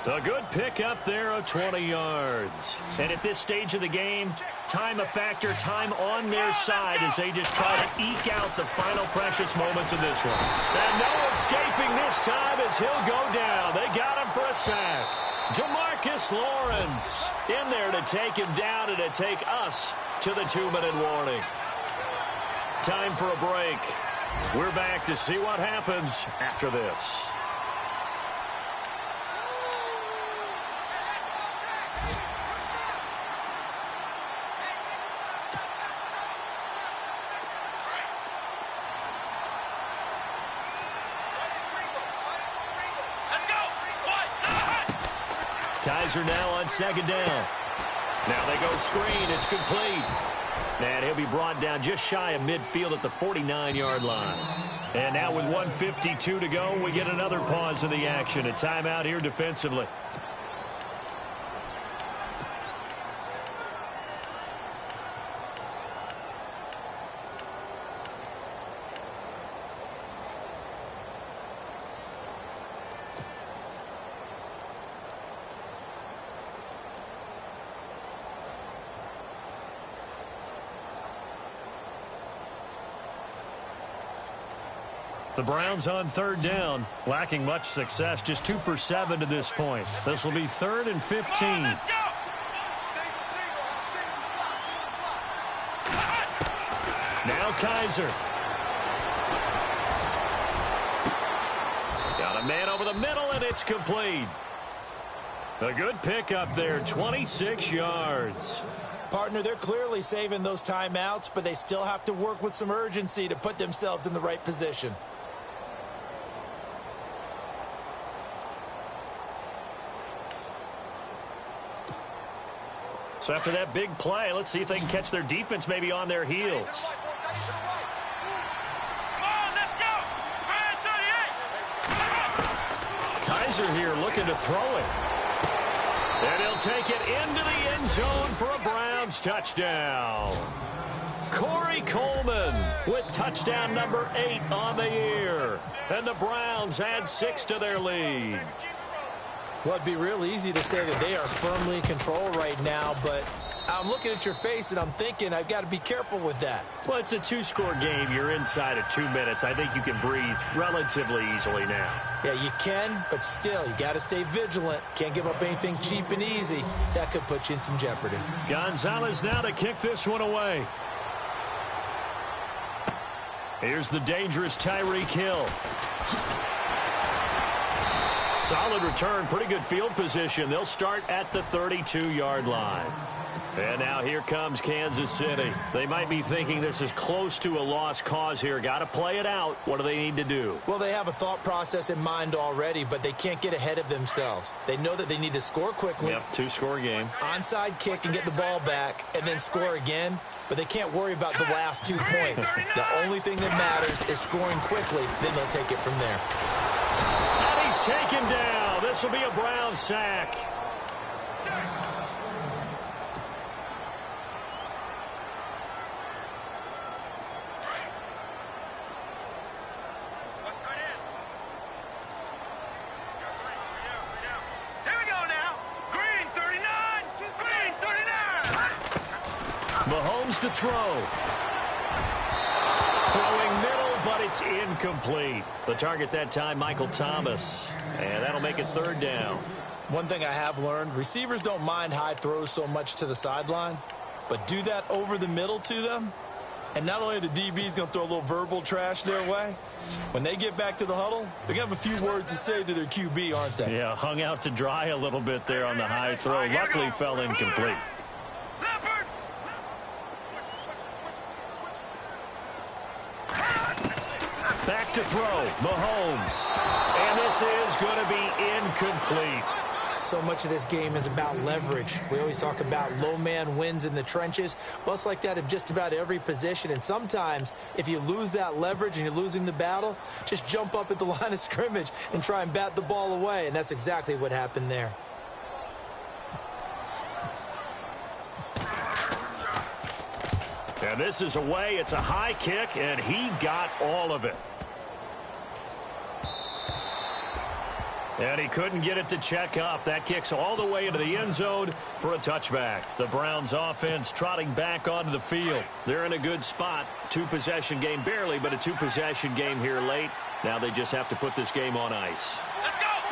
A good pickup there of 20 yards. And at this stage of the game, time a factor, time on their side as they just try to eke out the final precious moments of this one. And no escaping this time as he'll go down. They got him for a sack. Demarcus Lawrence in there to take him down and to take us to the 2-minute warning. Time for a break. We're back to see what happens after this. Kaiser now on second down. Now they go screen. It's complete. And he'll be brought down just shy of midfield at the 49-yard line. And now with 1:52 to go, we get another pause in the action. A timeout here defensively. The Browns on third down, lacking much success, just 2 for 7 to this point. This will be 3rd and 15. Now Kaiser. Got a man over the middle, and it's complete. A good pickup there, 26 yards. Partner, they're clearly saving those timeouts, but they still have to work with some urgency to put themselves in the right position. So after that big play, let's see if they can catch their defense maybe on their heels. Kaiser here looking to throw it. And he'll take it into the end zone for a Browns touchdown. Corey Coleman with touchdown number 8 on the year. And the Browns add 6 to their lead. Well, it'd be real easy to say that they are firmly in control right now, but I'm looking at your face and I'm thinking I've got to be careful with that. Well, it's a 2-score game. You're inside of 2 minutes. I think you can breathe relatively easily now. Yeah, you can, but still, you got to stay vigilant. Can't give up anything cheap and easy. That could put you in some jeopardy. Gonzalez now to kick this one away. Here's the dangerous Tyreek Hill. Solid return, pretty good field position. They'll start at the 32-yard line. And now here comes Kansas City. They might be thinking this is close to a lost cause here. Got to play it out. What do they need to do? Well, they have a thought process in mind already, but they can't get ahead of themselves. They know that they need to score quickly. Yep, two-score game. Onside kick and get the ball back and then score again. But they can't worry about the last 2 points. The only thing that matters is scoring quickly. Then they'll take it from there. And he's taken down. This will be a Brown sack. Mahomes to throw. Throwing middle, but it's incomplete. The target that time, Michael Thomas. And that'll make it 3rd down. One thing I have learned, receivers don't mind high throws so much to the sideline, but do that over the middle to them, and not only are the DBs going to throw a little verbal trash their way, when they get back to the huddle, they're going to have a few words to say to their QB, aren't they? Yeah, hung out to dry a little bit there on the high throw. Luckily fell incomplete. Back to throw, Mahomes. And this is going to be incomplete. So much of this game is about leverage. We always talk about low man wins in the trenches. Well, it's like that in just about every position. And sometimes, if you lose that leverage and you're losing the battle, just jump up at the line of scrimmage and try and bat the ball away. And that's exactly what happened there. And this is away. It's a high kick, and he got all of it. And he couldn't get it to check up. That kicks all the way into the end zone for a touchback. The Browns offense trotting back onto the field. They're in a good spot. 2-possession game, barely, but a 2-possession game here late. Now they just have to put this game on ice.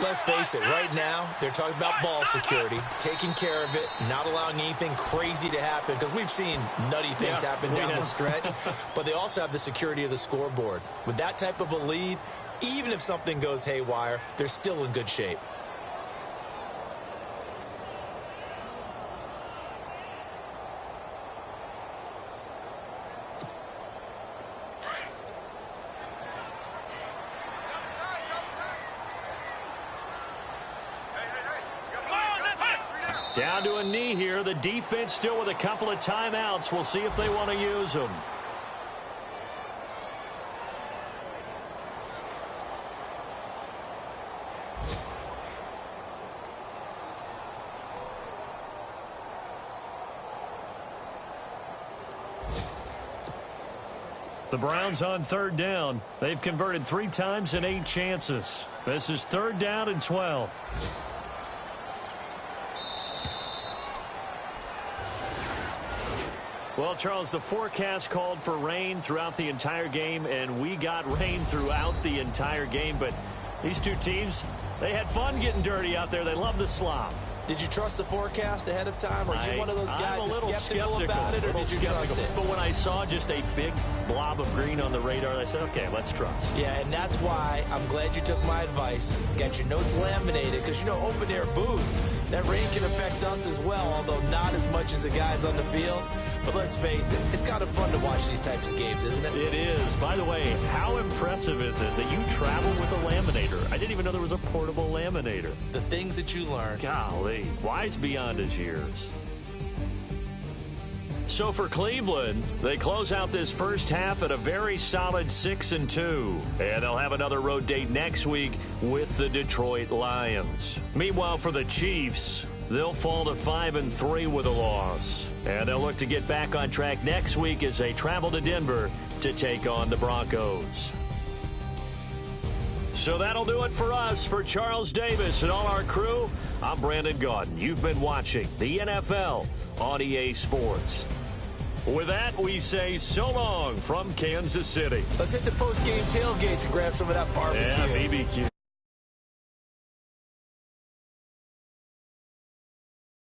Let's face it, right now, they're talking about ball security, taking care of it, not allowing anything crazy to happen, because we've seen nutty things happen down the stretch, but they also have the security of the scoreboard. With that type of a lead, even if something goes haywire, they're still in good shape. Down to a knee here. The defense still with a couple of timeouts. We'll see if they want to use them. The Browns on 3rd down. They've converted 3 times in 8 chances. This is 3rd down and 12. Well, Charles, the forecast called for rain throughout the entire game, and we got rain throughout the entire game. But these two teams, they had fun getting dirty out there. They love the slop. Did you trust the forecast ahead of time? Or are you one of those guys I'm a little skeptical about it, or did you trust it? But when I saw just a big blob of green on the radar, I said, okay, let's trust. Yeah, and that's why I'm glad you took my advice. Got your notes laminated, because, you know, open-air booth, that rain can affect us as well, although not as much as the guys on the field. But let's face it, it's kind of fun to watch these types of games, isn't it? It is. By the way, how impressive is it that you travel with a laminator? I didn't even know there was a portable laminator. The things that you learn. Golly, wise beyond his years. So for Cleveland, they close out this first half at a very solid 6-2. And they'll have another road date next week with the Detroit Lions. Meanwhile, for the Chiefs, they'll fall to 5-3 with a loss. And they'll look to get back on track next week as they travel to Denver to take on the Broncos. So that'll do it for us. For Charles Davis and all our crew, I'm Brandon Gaudin. You've been watching the NFL on EA Sports. With that, we say so long from Kansas City. Let's hit the post-game tailgates and grab some of that barbecue. Yeah, BBQ.